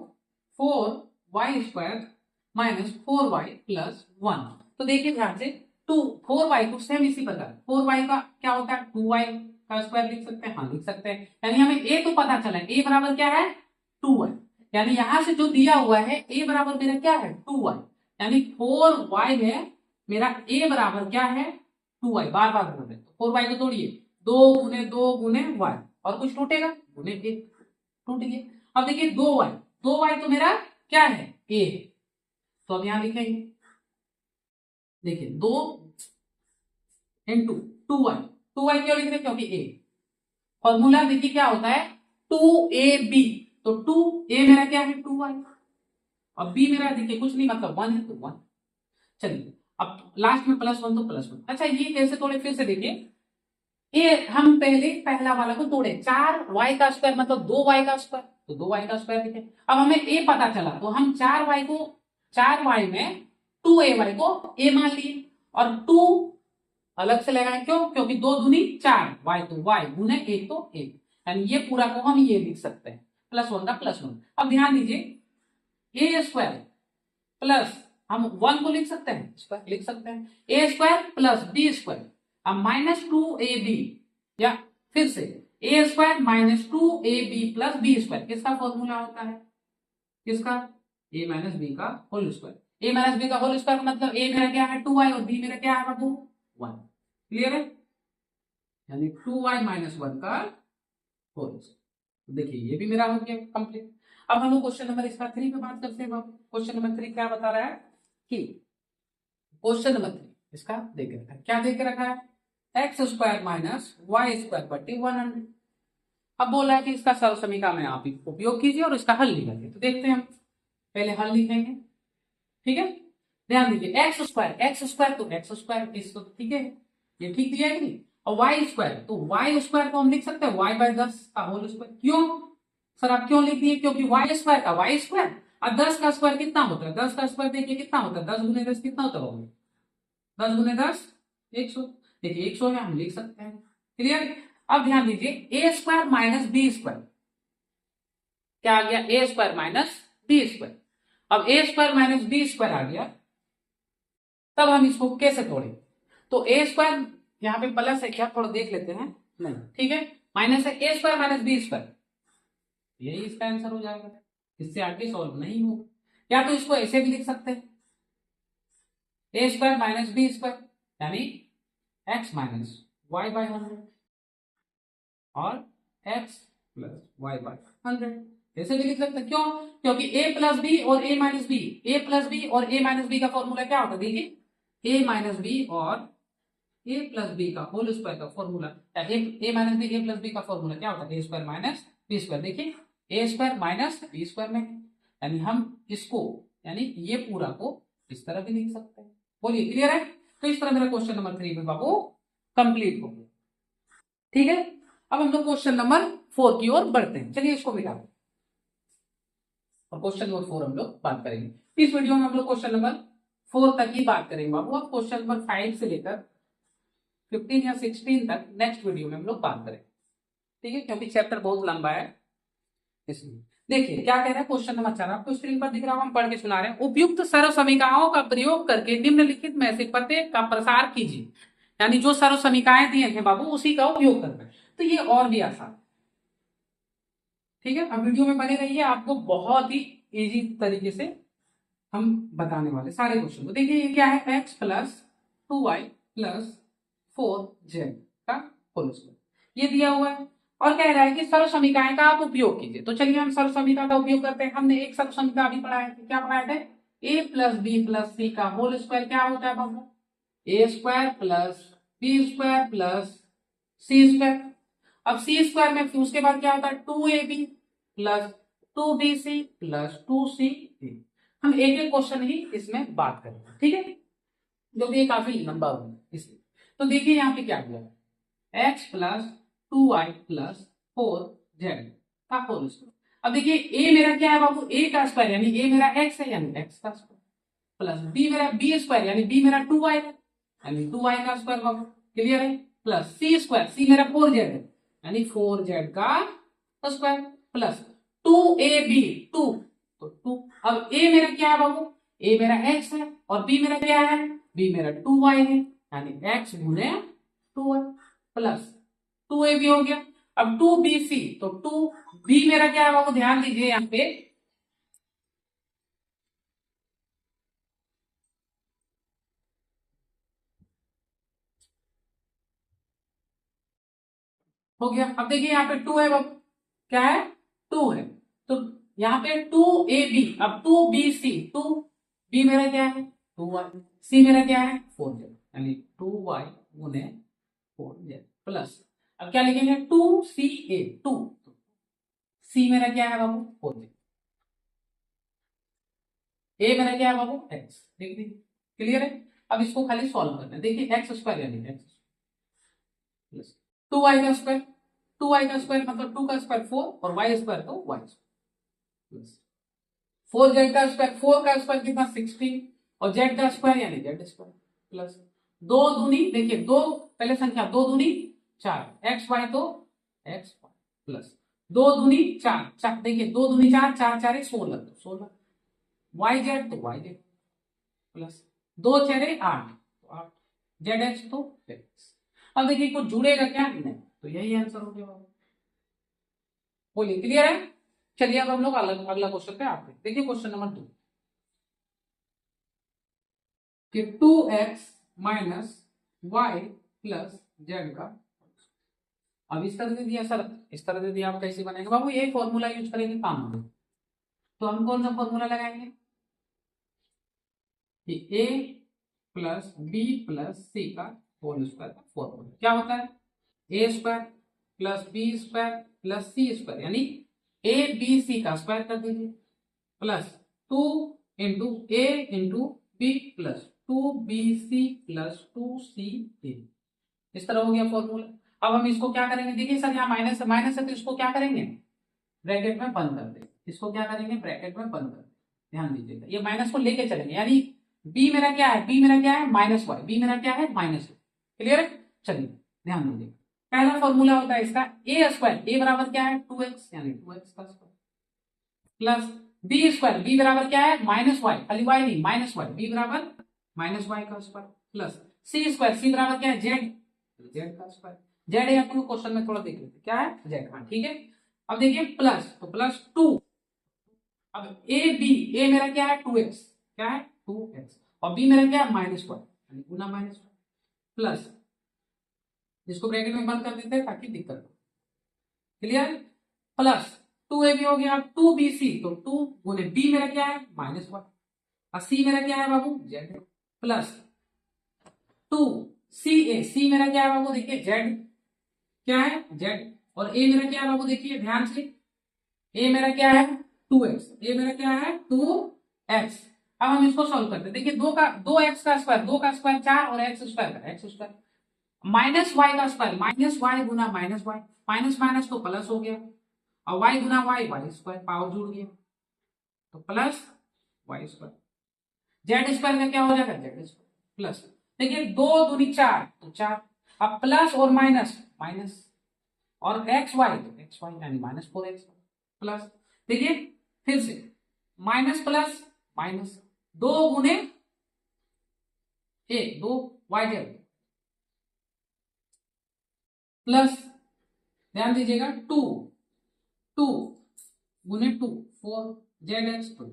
4y square minus 4y plus 1। तो देखिए ध्यान से, 4y को सेम इसी प्रकार 4y का क्या होता है, 2y का स्क्वायर लिख सकते हैं, हाँ लिख सकते हैं, यानी हमें a तो पता चला है, a बराबर क्या है, 2y, यानी यहां से जो दिया हुआ है a बराबर मेरा क्या है, 2y, यानी 4y में मेरा a बराबर क्या है, 2y, बार बार बोल रहे, तो 4y को तोड़िए, 2 गुने y, और कुछ टूटेगा, गुने 1, टूट गया। अब देखिए 2y तो मेरा क्या है, a है, तो अब यहां लिखेंगे, देखिए 2 इंटू 2y क्यों लिख रहे हैं, क्योंकि a, फॉर्मूला देखिए क्या होता है, 2ab, तो 2a मेरा क्या है, 2y, और b मेरा देखिए कुछ नहीं मतलब 1 है, तो 1। चलिए अब लास्ट में प्लस 1 तो प्लस 1। अच्छा ये कैसे तोड़े, फिर से देखिए, ये हम पहले पहला वाला को तोड़े, 4y का स्क्वायर मतलब 2y का स्क्वायर, तो 2y का स्क्वायर लिखे। अब हमें a पता चला, तो हम 4y में 2ay को a मान लिए, और 2 अलग से लगाए, क्यों, क्योंकि 2 दूनी 4, y तो y गुने 1 तो 1, यानी ये पूरा को हम ये लिख सकते हैं, प्लस 1 का प्लस 1। अब ध्यान दीजिए a स्क्वायर प्लस, हम 1 को लिख सकते हैं, स्क्वायर लिख सकते हैं, a square plus b square, अब माइनस 2ab, या फिर से a square minus 2ab plus b square, किसका फॉर्मूला होता है, किसका, a माइनस b का whole square, a minus b का होल स्क्वायर मतलब a मेरा क्या है, 2y, और b मेरा क्या है बाबू, 1। क्लियर है? यानी 2y माइनस 1 का होल स्क्वायर। देखिए ये भी मेरा हो गया कंप्लीट। अब हम लोग क्वेश्चन नंबर इसका 3 पे बात करते हैं बाबू। क्वेश्चन नंबर 3 क्या बता रहा है, कि क्वेश्चन नंबर 3 इसका देख के रखा है, क्या देख के रखा है, x square minus y square बट्टी 100। अब बोला है कि इसका सरल समीकरण में आप उपयोग कीजिए और इसका हल निकालिए। तो देखते हैं, हम पहले हल लिखेंगे, ठीक है। ध्यान दीजिए, एक्स स्क्वायर तो एक्स स्क्वायर, इस तो ठीक है, ये ठीक दिया है कि नहीं, और वाई स्क्वायर, तो वाई स्क्वायर को हम लिख सकते हैं वाई बाय 10 का होल स्क्वायर। क्यों सर आप क्यों लिख दिए, क्योंकि वाई स्क्वायर का वाई स्क्वायर, और 10 का स्क्वायर कितना होता है, 10 का स्क्वायर देखिए कितना होता है, 10 गुने 10 कितना होता है, 10 गुने 10 100, देखिए 100 है, हम लिख सकते हैं। क्लियर? अब ध्यान दीजिए, ए स्क्वायर माइनस बी स्क्वायर, क्या आ गया, ए स्क्वायर माइनस बी स्क्वायर। अब ए स्क्वायर माइनस बी स्क्वायर आ गया, तब हम इसको कैसे तोड़े, तो ए स्क्वायर यहाँ पे प्लस है क्या, थोड़ा देख लेते हैं, नहीं ठीक है, माइनस है, a square minus b square, यही इसका आंसर हो जाएगा, इससे आगे सॉल्व नहीं होगा। या तो इसको ऐसे भी लिख सकते हैं, a square minus b square यानी एक्स माइनस वाई बाय 100 और एक्स प्लस वाई बाय 100, ऐसे भी लिख सकते हैं। क्यों? क्योंकि a प्लस बी और a minus b, a plus b और a माइनस बी का फॉर्मूला क्या होता है, देखिए a माइनस बी और a प्लस बी का होल स्क्वायर का formula, a minus b a plus b का फॉर्मूला क्या होता है, a square minus b square. देखिए a square minus b square में, यानी हम इसको, यानी ये पूरा को इस तरह भी लिख सकते हैं। बोलिए क्लियर है? तो इस तरह मेरा क्वेश्चन नंबर 3 में बाबू कंप्लीट हो गया, ठीक है। अब हम लोग क्वेश्चन नंबर 4 की ओर बढ़ते हैं, चलिए इसको मिटा दें और क्वेश्चन नंबर 4 हम लोग बात करेंगे। इस वीडियो में हम लोग क्वेश्चन नंबर 4 तक ही बात करेंगे बाबू, अब क्वेश्चन नंबर 5 से लेकर 15 या 16 तक नेक्स्ट वीडियो में हम लोग बात करेंगे, ठीक है, क्योंकि चैप्टर बहुत लंबा है इसलिए। देखिए क्या कह रहा है क्वेश्चन नंबर 4, आपको स्क्रीन पर दिख रहा होगा, हम पढ़ के सुना रहे हैं। उपयुक्त सर्व समीकरणों का प्रयोग करके निम्नलिखित में से प्रत्येक का प्रसार कीजिए। यानी जो सर्व समीकरण दिए थे बाबू उसी का उपयोग करना है। तो ये और भी आसान, ठीक है। अब वीडियो में बने रहिए, आपको बहुत ही इजी तरीके से हम बताने वाले सारे क्वेश्चन को। देखिए ये क्या है, x plus 2y plus 4z का होल स्क्वायर, ये दिया हुआ है और कह रहा है कि सर्व समीकरण का आप उपयोग कीजिए। तो चलिए हम सर्व समीकरण का उपयोग करते हैं। हमने एक सर्व समीकरण अभी पढ़ा है, क्या पढ़ाया था, a plus b plus c का होल स्क्वायर क्या होता है बाबू, a square plus b square plus c square. अब सी स्क्वायर में फिर उसके बाद क्या होता है, 2ab plus 2bc plus 2ca। हम एक एक क्वेश्चन ही इसमें बात करेंगे, ठीक है, जो कि काफी लंबा होगा इसलिए। तो देखिए यहाँ पे क्या हुआ, x plus 2y plus 4z का होल स्क्वायर। अब देखिए a मेरा क्या है बाबू, a का स्क्वायर यानी a मेरा x है यानी x का स्क्वायर, प्लस b मेरा b स्क्वायर यानी b मेरा 2y है यानी 2y का स्क्वायर बाबू, क्लियर है, प्लस c स्क्वायर, c मेरा 4z है यानी 4z का स्क्वायर, प्लस 2ab 2, तो 2। अब a मेरा क्या है बाबू, a मेरा x है और b मेरा क्या है, b मेरा 2y है यानी x गुने 2y, प्लस 2ab हो गया। अब 2bc, तो 2b मेरा क्या है बाबू, ध्यान दीजिए यहाँ पे, हो गया। अब देखिए यहाँ पे 2 है बाबू, क्या है, 2 है, तो यहाँ पे 2ab, अब 2bc, 2b मेरा क्या है 2y, c मेरा क्या है 4z यानी 2y गुने 4z, प्लस अब क्या लिखेंगे 2ca, 2, c मेरा क्या है बाबू 4z, a मेरा क्या है बाबू x, देख लीजिए, क्लियर है। अब इसको खाली सॉल्व करना है। देखिए एक्स स्क्वायर यानी एक्स प्लस 2y का स्क्वायर, 2y का स्क्वायर मतलब 2 का स्क्वायर 4 और y स्क्वायर तो y प्लस 4z का स्क्वायर, 4 का स्क्वायर कितना 16 और z का स्क्वायर यानी z स्क्वायर, प्लस 2 दूनी, देखिए दो पहले संख्या 2 दूनी 4 एक्स वाई तो एक्स प्लस 2 दूनी 4 4, देखिए 2 दूनी 4 4 4 16, तो 16 वाई जेड तो वाई जेड प्लस 2 4 8, तो 8 जेड एक्स तो एक्स। अब देखिए कुछ जुड़ेगा क्या, नहीं, तो यही आंसर हो गया बाबू, बोलिए क्लियर है। चलिए अब हम लोग अगला क्वेश्चन पे आते हैं। देखिए क्वेश्चन नंबर 2 कि 2x minus Y plus Z का, अब इस तरह से दिया सर, इस तरह से दिया, आप कैसे बनाएंगे बाबू, ये फॉर्मूला यूज करेंगे काम होगा। तो हम कौन सा फॉर्मूला लगाएंगे कि a plus b plus c का होल स्क्वायर का फॉर्मूला क्या होता है, a square plus b square plus c square यानी ए बी सी का स्क्वायर कर दीजिए, plus 2 into a into b plus 2bc plus 2ca, इस तरह हो गया फॉर्मूला। अब हम इसको क्या करेंगे, देखिए सर यहाँ माइनस माइनस है तो इसको क्या करेंगे ब्रैकेट में बंद कर देंगे, इसको क्या करेंगे ब्रैकेट में बंद कर देंगे, ध्यान दीजिएगा ये माइनस को लेके चलेंगे, यानी b मेरा क्या है, b मेरा क्या है माइनस वाई, b मेरा क्या है माइनस, क्लियर है। चलिए ध्यान दीजिएगा, पहला फॉर्मूला होता है इसका ए स्क्वायर, ए बराबर क्या है 2x यानी 2x का square, plus b square, b बराबर क्या है माइनस वाई, खाली वाई नहीं माइनस वाई, बी बराबर माइनस वाई का square, plus c square, c बराबर क्या है जेड, जेड का स्क्वायर, जेड है अपन क्वेश्चन में थोड़ा देख लेते क्या है जेड, हाँ ठीक है। अब देखिए प्लस, तो प्लस 2, अब ए बी, ए मेरा क्या है 2x, क्या है 2x और बी मेरा क्या है माइनस वाई यानी गुना माइनस वाई, प्लस इसको ब्रैकेट में बंद कर देते हैं ताकि दिक्कत हो, क्लियर, प्लस 2ab हो गया, 2bc, तो 2 गुने b मेरा क्या है माइनस वाई और c मेरा क्या है बाबू जेड, प्लस 2ca, c मेरा क्या है बाबू देखिए जेड, क्या है जेड, और a मेरा क्या है बाबू देखिए ध्यान से, a मेरा क्या है 2x, a मेरा क्या है 2x। अब हम इसको सॉल्व करते हैं, देखिए 2x का स्क्वायर, 2 का स्क्वायर 4 और x स्क्वायर का x स्क्वायर, माइनस वाई का स्क्वायर माइनस वाई गुना माइनस वाई, माइनस माइनस तो प्लस हो गया और वाई गुना वाई, वाई स्क्वायर पावर जुड़ गया तो plus y square, z square का क्या हो जाएगा जेड स्क्वायर, प्लस देखिए 2 दूनी 4 तो 4, अब प्लस और माइनस माइनस और एक्स वाई तो एक्स वाई यानी माइनस 4x, प्लस देखिए फिर से माइनस प्लस माइनस, 2 गुने 1 2 वाई जेड प्लस, ध्यान दीजिएगा 2 2 गुने 2 4 जेड एक्स तो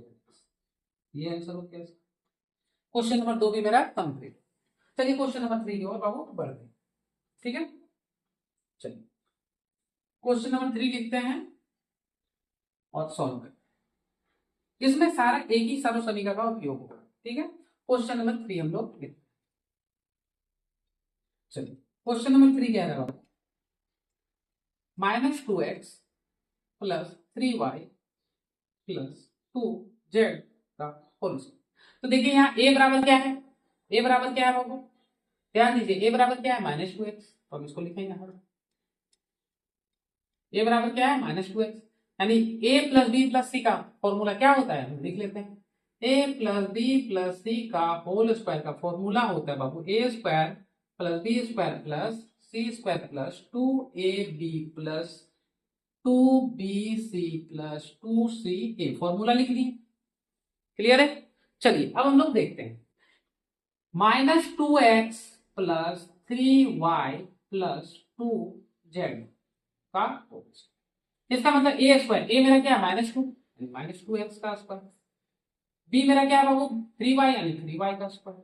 ये आंसर हो गया। क्वेश्चन नंबर 2 भी मेरा कंप्लीट। चलिए क्वेश्चन नंबर 3 की ओर बाबू बढ़ते हैं, ठीक है। चलिए क्वेश्चन नंबर 3 लिखते हैं और सॉल्व करते हैं। इसमें सारा एक ही सर्व समीकरण का उपयोग होगा, ठीक है। क्वेश्चन नंबर 3 हम लोग लिखते हैं। चलिए क्वेश्चन नंबर 3 क्या है, -2x plus 3y plus 2z का होल स्क्वायर। तो देखिए यहाँ a बराबर क्या है, a बराबर क्या है बाबू, ध्यान दीजिए a बराबर क्या है -2x, तो हम इसको लिखेंगे यहाँ a बराबर क्या है -2x, यानी a plus b plus c का फॉर्मूला क्या होता है, हम लिख लेते हैं। a plus b plus c का होल स्क्वायर का फॉर्मूला होता है बाबू a square plus b square plus c square plus 2ab plus 2bc plus 2ca, formula लिख लिए, क्लियर है। चलिए अब हम लोग देखते हैं, -2x plus 3y plus 2z का होल स्क्वायर। इसका मतलब ए स्क्वायर, ए मेरा क्या है -2 यानी -2x का स्क्वायर, बी मेरा क्या है बाबू 3y यानी 3y का स्क्वायर,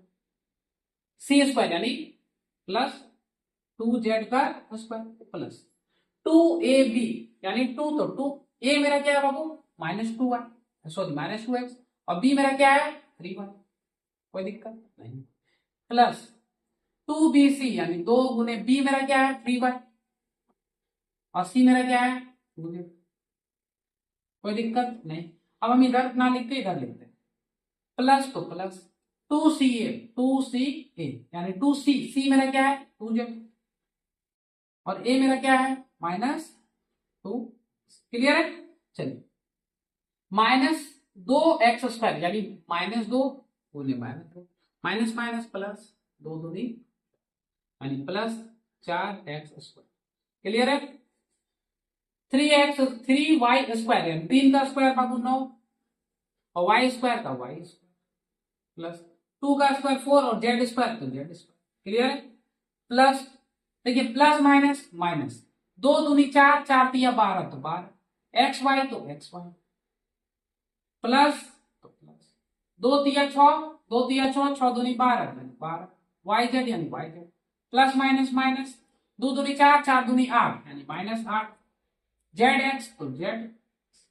सी स्क्वायर यानी प्लस 2z का स्क्वायर प्लस 2ab यानी 2 तो 2 a मेरा क्या है बाबू -2y सॉरी -2x और b मेरा क्या है 3y, कोई दिक्कत नहीं, प्लस 2bc यानी 2 गुने b मेरा क्या है 3y और c मेरा क्या है 2z, कोई दिक्कत नहीं। अब हम इधर ना लिख के इधर लिखते हैं, प्लस तो प्लस 2ca यानी 2c, c मेरा क्या है 2z और a मेरा क्या है -2, क्लियर है। चलिए -2x² यानी -2 गुने -2 माइनस माइनस प्लस 2 दूनी यानी प्लस 4x², क्लियर है। 3y² यानी 3 का स्क्वायर बाबू 9 और y² का y² प्लस 2 का स्क्वायर 4 और z² तो z², क्लियर है। प्लस देखिए प्लस माइनस माइनस 2 दूनी 4 4 तिया 12 तो 12 xy तो xy प्लस तो प्लस 2 तिया 6 2 तिया 6 6 दूनी 12 12 yz यानी yz प्लस माइनस माइनस 2 दूनी 4 4 दूनी 8 यानी -8 zx तो z,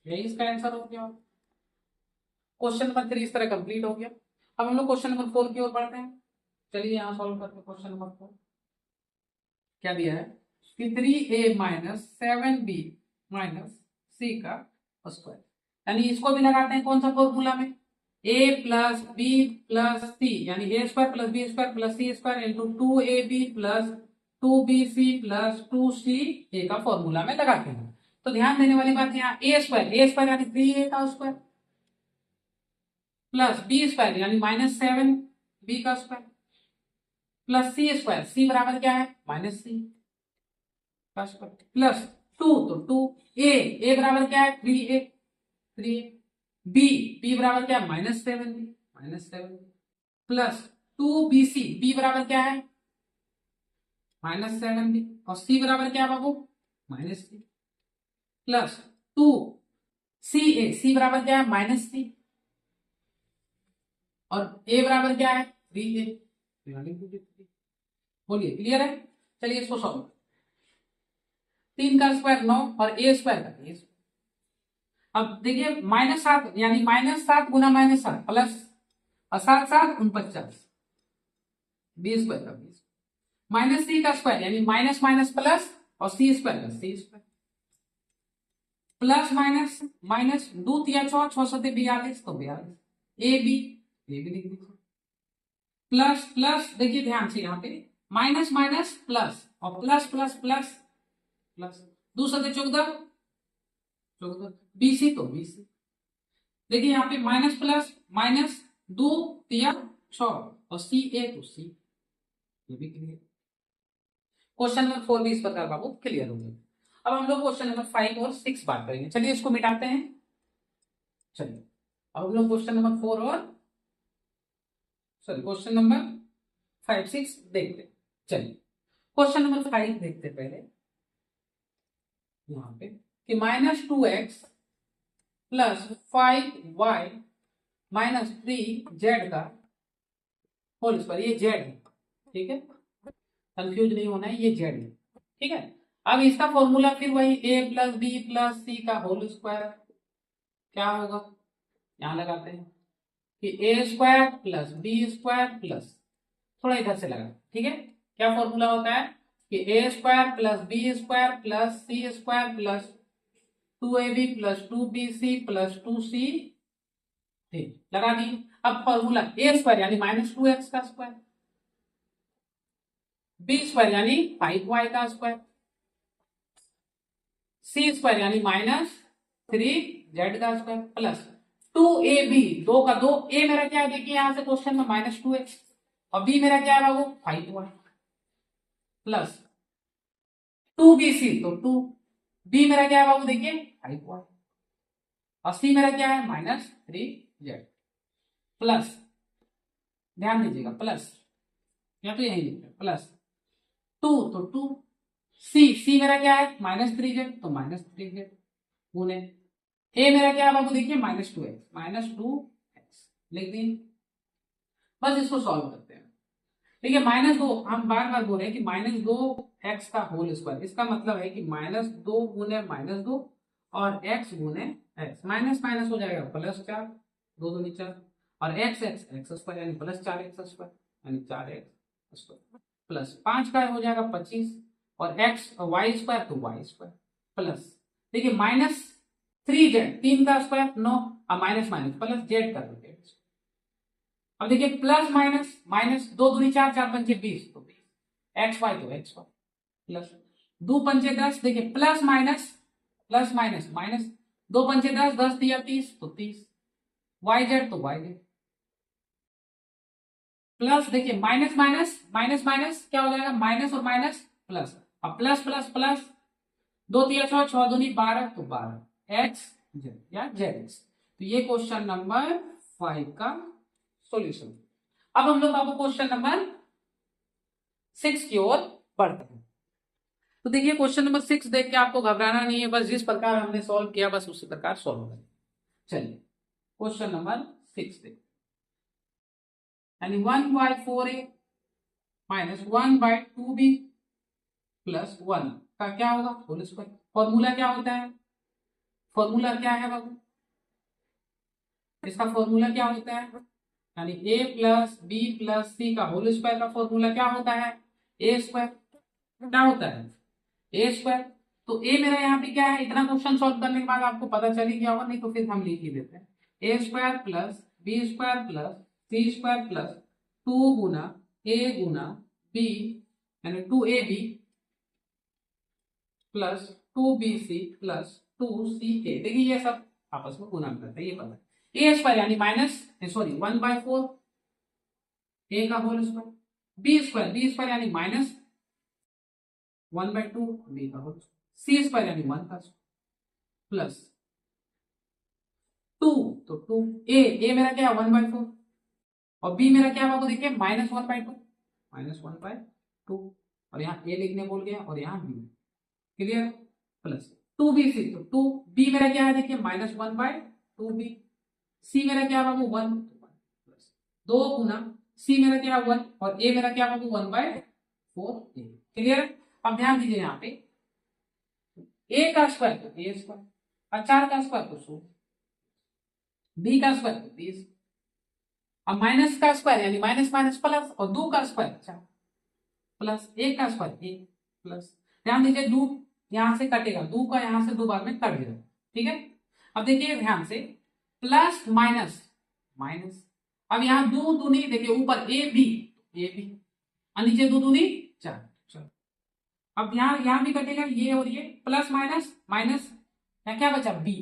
यही इसका आंसर हो गया। क्वेश्चन नंबर 3 इस तरह कंप्लीट हो गया। अब हम लोग क्वेश्चन नंबर 4 की ओर बढ़ते हैं। चलिए यहाँ सॉल्व करते हैं क्वेश्चन नंबर 4। क्या दिया है कि 3a minus 7b minus c का स्क्वायर, यानी इसको भी लगाते हैं कौन सा फॉर्मूला में, a प्लस बी प्लस सी यानी a² plus b² plus c² into 2ab plus 2bc plus 2ca का फॉर्मूला में लगाते हैं। तो ध्यान देने वाली बात यहाँ a² यानी 3a का स्क्वायर प्लस b² यानी -7b का स्क्वायर प्लस c² c बराबर क्या है -c का स्क्वायर प्लस 2 तो 2a बराबर क्या है 3a b बराबर क्या है -7b प्लस 2bc b बराबर क्या है -7b और c बराबर क्या है बाबू -c प्लस 2ca c बराबर क्या है -c और a बराबर क्या है 3a, बोलिए क्लियर है। चलिए इसको सॉल्व, 3 का स्क्वायर 9 और a स्क्वायर का a। अब देखिए -7 यानी -7 गुना -7 प्लस और 7 7 49 b² का 20 माइनस सी का स्क्वायर यानी माइनस माइनस प्लस और c² का c² प्लस माइनस माइनस 2 तिया 6 6 सते 42 तो 42 ए बी लिख दीजिए प्लस प्लस देखिए ध्यान से यहाँ पे माइनस माइनस प्लस और प्लस प्लस प्लस प्लस 2 सते 14 14 बीसी तो बीसी, देखिए यहाँ पे माइनस प्लस माइनस 2 तिया 6 और सी ए तो सी, ये भी क्लियर। क्वेश्चन नंबर 4 भी इस प्रकार बाबू क्लियर हो गया। अब हम लोग क्वेश्चन नंबर 5 और 6 बात करेंगे। चलिए इसको मिटाते हैं। चलिए अब हम लोग क्वेश्चन नंबर 4 और सॉरी क्वेश्चन नंबर 5 6 देखते हैं। चलिए क्वेश्चन नंबर 5 देखते हैं पहले यहाँ पे कि -2x plus 5y minus 3z का होल स्क्वायर, ये z है, ठीक है, कंफ्यूज नहीं होना है, ये z है, ठीक है। अब इसका फॉर्मूला फिर वही a plus b plus c का होल स्क्वायर, क्या होगा, यहां लगाते हैं कि a square plus b square plus, थोड़ा इधर से लगा, ठीक है। क्या फॉर्मूला होता है कि a square plus b square plus c square plus 2ab plus 2bc plus 2c, ठीक, लगा दी। अब फॉर्मूला a स्क्वायर यानी -2x का स्क्वायर, बी स्क्वायर यानी 5y का स्क्वायर, सी स्क्वायर यानी -3z का स्क्वायर प्लस 2ab, 2 का 2, a मेरा क्या है देखिए यहां से क्वेश्चन में -2x और b मेरा क्या है बाबू 5y प्लस 2bc, तो 2, b मेरा क्या है बाबू देखिए 5y और c मेरा क्या है -3z प्लस, ध्यान दीजिएगा प्लस, या तो यही लिखते हैं प्लस 2, तो 2, सी मेरा क्या है -3z, तो -3z गुने ए मेरा क्या है बाबू देखिए -2x लिख दी। बस इसको सॉल्व करते हैं। देखिए -2, हम बार बार बोल रहे हैं कि -2x का होल स्क्वायर, इसका मतलब है कि -2 गुने -2 और x गुने x, माइनस माइनस हो जाएगा +4, 2 दूनी 4 और x स्क्वायर यानी +4x स्क्वायर यानी 4x स्क्वायर प्लस 5 का हो जाएगा 25 और x y स्क्वायर तो y स्क्वायर प्लस, देखिए -3z, 3 का स्क्वायर 9 और माइनस माइनस प्लस z का तो z। अब देखिए प्लस माइनस माइनस, 2 दूनी 4, 4 पंचे 20, तो 20 x y तो x y प्लस 2 पंचे 10, देखिए प्लस माइनस माइनस 2 पंचे 10, 10 दिया 30, तो 30 y z तो y z प्लस, देखिए माइनस माइनस माइनस माइनस क्या हो जाएगा, माइनस और माइनस प्लस, अब प्लस प्लस प्लस 2 तिया 6, 6 दूनी 12, तो 12 x z या zx। तो ये क्वेश्चन नंबर 5 का सॉल्यूशन। अब हम लोग आपको क्वेश्चन नंबर 6 की ओर बढ़ते हैं। तो देखिए क्वेश्चन नंबर 6 देख के आपको घबराना नहीं है, बस जिस प्रकार हमने सॉल्व किया बस उसी प्रकार सॉल्व करें। चलिए क्वेश्चन नंबर 6 देखिए, यानी 1/4a माइनस 1/2b प्लस 1 का क्या होगा होल स्क्वायर। फॉर्मूला क्या होता है, फॉर्मूला क्या है बाबू, इसका फॉर्मूला क्या होता है, यानी a plus b plus c का होल स्क्वायर का फॉर्मूला क्या होता है ए स्क्वायर, क्या होता है ए स्क्वायर। तो a मेरा यहाँ पे क्या है, इतना क्वेश्चन सॉल्व करने के बाद आपको पता चल ही गया होगा, नहीं तो फिर हम लिख ही देते हैं a square plus b square plus c square plus 2 गुना a गुना b यानी 2ab plus 2bc plus 2ca। देखिए ये सब आपस में गुना करते हैं, ये पता है ए स्क्वायर यानी -1/4 a का होल स्क्वायर, बी स्क्वायर यानी -1/2 b का होल, सी स्क्वायर यानी 1 का प्लस 2, तो 2 ए मेरा क्या है 1/4 और बी मेरा क्या होगा देखिए -1/2 और यहाँ ए लिखने बोल गया और यहाँ बी, क्लियर, प्लस 2bc, तो 2b मेरा क्या है देखिए -1/2b, सी मेरा क्या बाबू 1 प्लस 2 गुना सी मेरा क्या 1 और ए मेरा क्या बाबू 1/4a, क्लियर। अब ध्यान दीजिए यहाँ पे a का स्क्वायर तो a स्क्वायर और 4 का स्क्वायर तो 16, b का स्क्वायर तो 20, अब माइनस का स्क्वायर यानी माइनस माइनस प्लस और 2 का स्क्वायर 4 प्लस 1 का स्क्वायर 1 प्लस, ध्यान दीजिए 2 यहां से कटेगा, 2 का यहां से 2 बार में कट जाएगा, ठीक है। अब देखिए ध्यान से प्लस माइनस माइनस, अब यहाँ 2 दूनी देखिए ऊपर ए बी और नीचे 2 दूनी 4, चलो अब यहाँ भी कटेगा ये और ये, प्लस माइनस माइनस यहाँ क्या बचा बी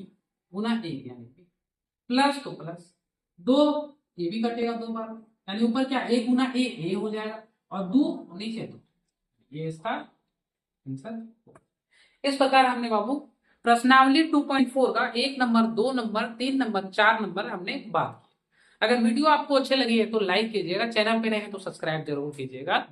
गुना ए यानी बी प्लस, तो प्लस 2 ये भी कटेगा 2 बार यानी ऊपर क्या ए गुना ए हो जाएगा और 2 नीचे 2, ये इसका आंसर। इस प्रकार हमने बाबू प्रश्नावली 2.4 का 1 नंबर, 2 नंबर, 3 नंबर, 4 नंबर हमने बात की। अगर वीडियो आपको अच्छी लगी है तो लाइक कीजिएगा, चैनल पे नए हैं तो सब्सक्राइब जरूर कीजिएगा।